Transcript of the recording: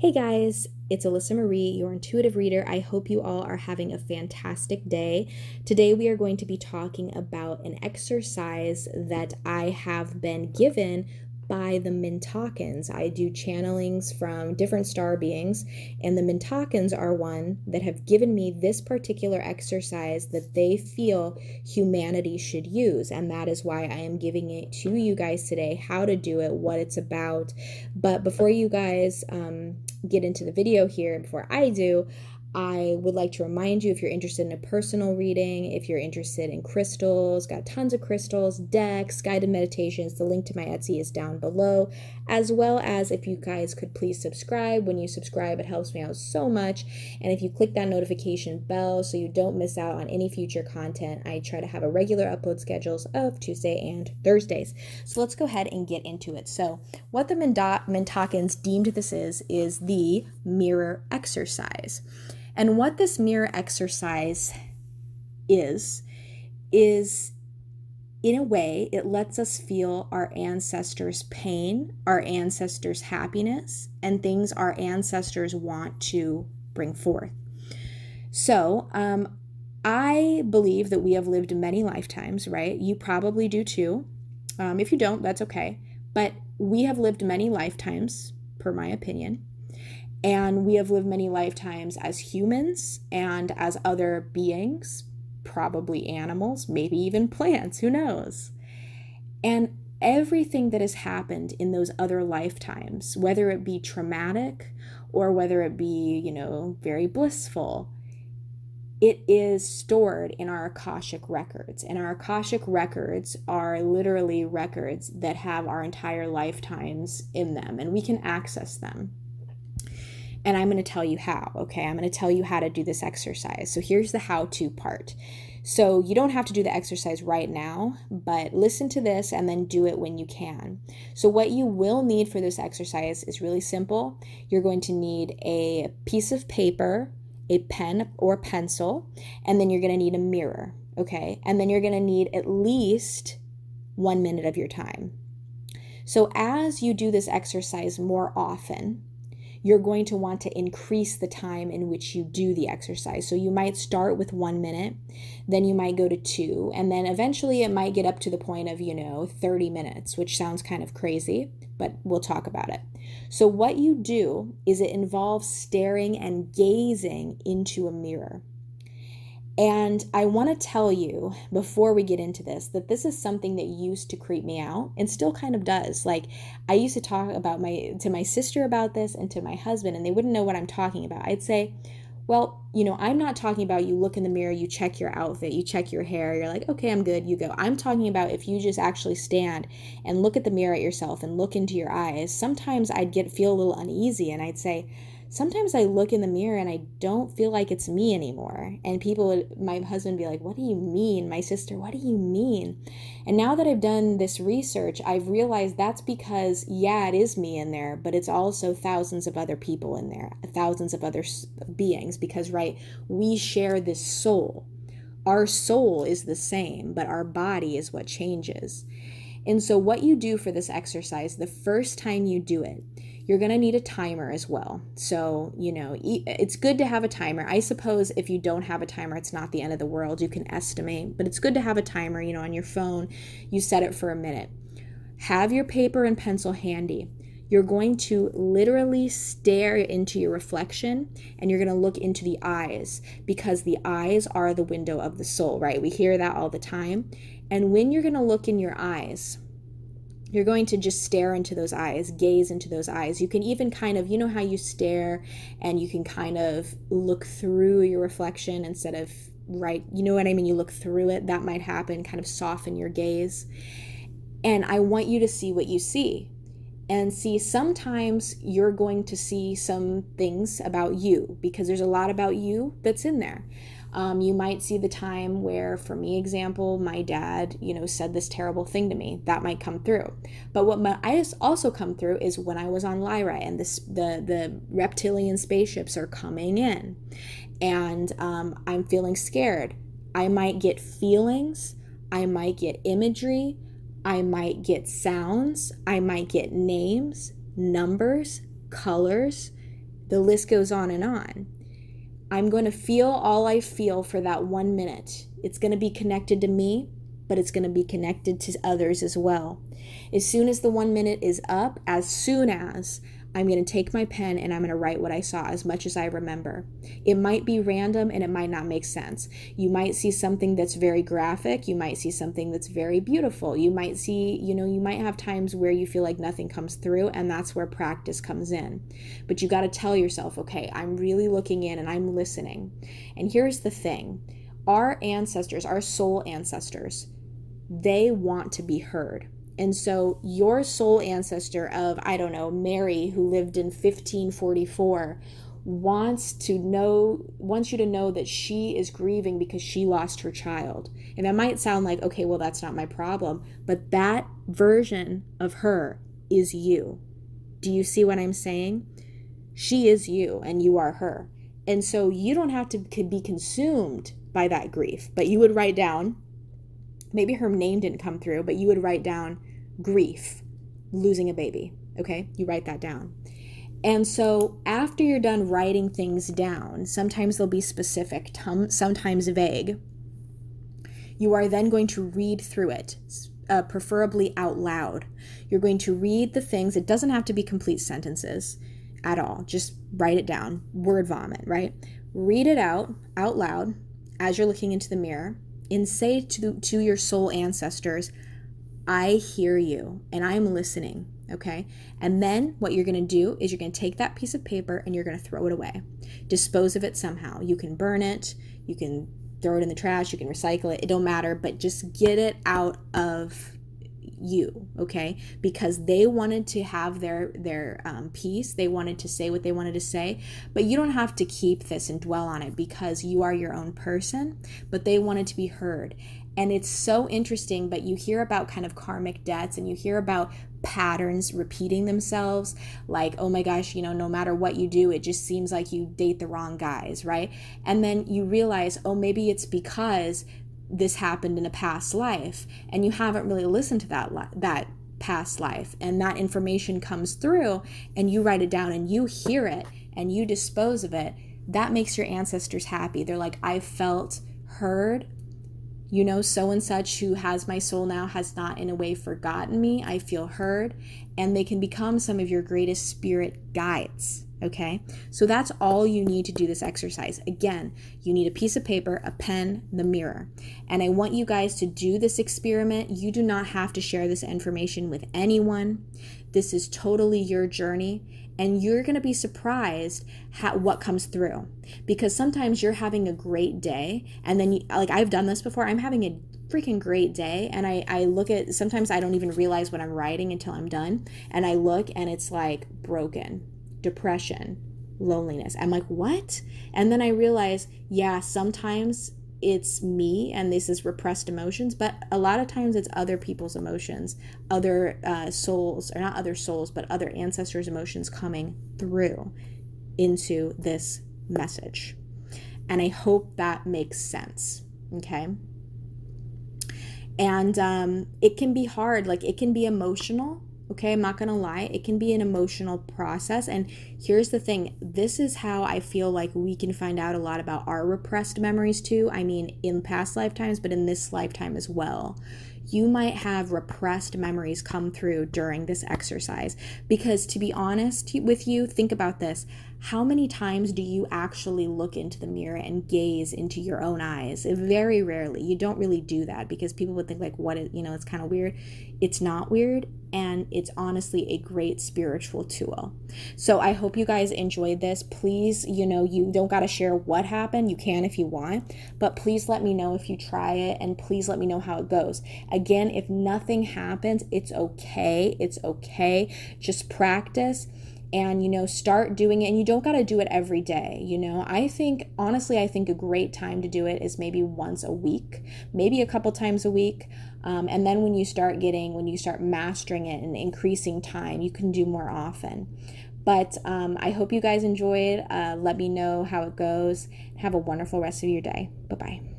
Hey guys, it's Alyssa Marie, your intuitive reader. I hope you all are having a fantastic day. Today we are going to be talking about an exercise that I have been given by the Mintakans. I do channelings from different star beings, and the Mintakans are one that have given me this particular exercise that they feel humanity should use, and that is why I am giving it to you guys today, how to do it, what it's about. But before you guys get into the video here, before I do, I would like to remind you, if you're interested in a personal reading, if you're interested in crystals, got tons of crystals, decks, guided meditations, the link to my Etsy is down below, as well as if you guys could please subscribe. When you subscribe, it helps me out so much. And if you click that notification bell so you don't miss out on any future content, I try to have a regular upload schedules of Tuesday and Thursdays. So let's go ahead and get into it. So what the Mintakans deemed this is the mirror exercise. And what this mirror exercise is in a way, it lets us feel our ancestors' pain, our ancestors' happiness, and things our ancestors want to bring forth. So, I believe that we have lived many lifetimes, right? You probably do too. If you don't, that's okay. But we have lived many lifetimes, per my opinion. And we have lived many lifetimes as humans and as other beings, probably animals, maybe even plants, who knows? And everything that has happened in those other lifetimes, whether it be traumatic or whether it be, very blissful, it is stored in our Akashic records. And our Akashic records are literally records that have our entire lifetimes in them, and we can access them. And I'm going to tell you how, okay? I'm going to tell you how to do this exercise. So here's the how-to part. So you don't have to do the exercise right now, but listen to this and then do it when you can. So what you will need for this exercise is really simple. You're going to need a piece of paper, a pen or pencil, and then you're going to need a mirror, okay? And then you're going to need at least 1 minute of your time. So as you do this exercise more often, you're going to want to increase the time in which you do the exercise. So you might start with 1 minute, then you might go to 2, and then eventually it might get up to the point of, 30 minutes, which sounds kind of crazy, but we'll talk about it. So what you do is it involves staring and gazing into a mirror. And I want to tell you, before we get into this, that this is something that used to creep me out and still kind of does. Like, I used to talk about to my sister about this and to my husband, and they wouldn't know what I'm talking about. I'd say, well, I'm not talking about you look in the mirror, you check your outfit, you check your hair, you're like, okay, I'm good, you go. I'm talking about if you just actually stand and look at the mirror at yourself and look into your eyes. Sometimes I'd feel a little uneasy, and I'd say, sometimes I look in the mirror and I don't feel like it's me anymore. And my husband would be like, what do you mean? My sister, what do you mean? And now that I've done this research, I've realized that's because, yeah, it is me in there, but it's also thousands of other people in there, thousands of other beings, because, right, we share this soul. Our soul is the same, but our body is what changes. And so what you do for this exercise, the first time you do it, you're going to need a timer as well. So, it's good to have a timer. I suppose if you don't have a timer, it's not the end of the world. You can estimate, but it's good to have a timer, on your phone. You set it for a minute. Have your paper and pencil handy. You're going to literally stare into your reflection, and you're going to look into the eyes, because the eyes are the window of the soul, right? We hear that all the time. And when you're going to look in your eyes, you're going to just stare into those eyes, gaze into those eyes. You can even kind of, how you stare and you can kind of look through your reflection instead of, right, you know what I mean? You look through it. That might happen, kind of soften your gaze. And I want you to see what you see. And see, sometimes you're going to see some things about you, because there's a lot about you that's in there. You might see the time where, for me, example, my dad, said this terrible thing to me. That might come through. But what might also come through is when I was on Lyra and the reptilian spaceships are coming in, and I'm feeling scared. I might get feelings. I might get imagery. I might get sounds. I might get names, numbers, colors, The list goes on and on. I'm going to feel all I feel for that 1 minute. It's going to be connected to me, but it's going to be connected to others as well. As soon as the 1 minute is up, as soon as, I'm going to take my pen and I'm going to write what I saw as much as I remember. It might be random and it might not make sense. You might see something that's very graphic. You might see something that's very beautiful. You might see, you might have times where you feel like nothing comes through, and that's where practice comes in. But you got to tell yourself, okay, I'm really looking in and I'm listening. And here's the thing. Our ancestors, our soul ancestors, they want to be heard. And so your soul ancestor of, I don't know, Mary, who lived in 1544, wants you to know that she is grieving because she lost her child. And that might sound like, okay, well, that's not my problem. But that version of her is you. Do you see what I'm saying? She is you and you are her. And so you don't have to be consumed by that grief, but you would write down, maybe her name didn't come through, but you would write down grief, losing a baby. Okay, you write that down. And so after you're done writing things down, sometimes they'll be specific, sometimes vague. You are then going to read through it, preferably out loud. You're going to read the things. It doesn't have to be complete sentences at all. Just write it down, word vomit, right? Read it out loud as you're looking into the mirror, and say to your soul ancestors, I hear you and I'm listening, okay? And then what you're going to do is you're going to take that piece of paper and you're going to throw it away. Dispose of it somehow. You can burn it, you can throw it in the trash, you can recycle it, it don't matter, but just get it out of you, okay? Because they wanted to have their piece. They wanted to say what they wanted to say, but you don't have to keep this and dwell on it because you are your own person, but they wanted to be heard. And it's so interesting, but you hear about kind of karmic debts and you hear about patterns repeating themselves, like, oh my gosh, no matter what you do, it just seems like you date the wrong guys, right? And then you realize, oh, maybe it's because this happened in a past life and you haven't really listened to that past life, and that information comes through and you write it down and you hear it and you dispose of it. That makes your ancestors happy. They're like, I felt heard. So and such who has my soul now has not in a way forgotten me. I feel heard. And they can become some of your greatest spirit guides. Okay, so that's all you need to do this exercise. Again, you need a piece of paper, a pen, the mirror. And I want you guys to do this experiment. You do not have to share this information with anyone. This is totally your journey. And you're going to be surprised what comes through. Because sometimes you're having a great day. And then, I've done this before. I'm having a freaking great day. And I look at, sometimes I don't even realize what I'm writing until I'm done. And I look and it's like broken. Depression, loneliness. I'm like, what? And then I realize, yeah, sometimes it's me and this is repressed emotions, but a lot of times it's other people's emotions, other souls, or not other souls, but other ancestors' emotions coming through into this message. And I hope that makes sense. Okay. And it can be hard, it can be emotional. Okay, I'm not going to lie. It can be an emotional process. And here's the thing. This is how I feel like we can find out a lot about our repressed memories too. I mean, in past lifetimes, but in this lifetime as well. You might have repressed memories come through during this exercise. Because to be honest with you, think about this. How many times do you actually look into the mirror and gaze into your own eyes? Very rarely. You don't really do that because people would think it's kind of weird. It's not weird, and it's honestly a great spiritual tool. So I hope you guys enjoyed this. Please, you don't got to share what happened. You can if you want, but please let me know if you try it, and please let me know how it goes. Again, if nothing happens, it's okay. It's okay. Just practice. And, start doing it. And you don't got to do it every day. I think a great time to do it is maybe once a week, maybe a couple times a week. And then when you start mastering it and increasing time, you can do more often. But I hope you guys enjoyed. Let me know how it goes. Have a wonderful rest of your day. Bye-bye.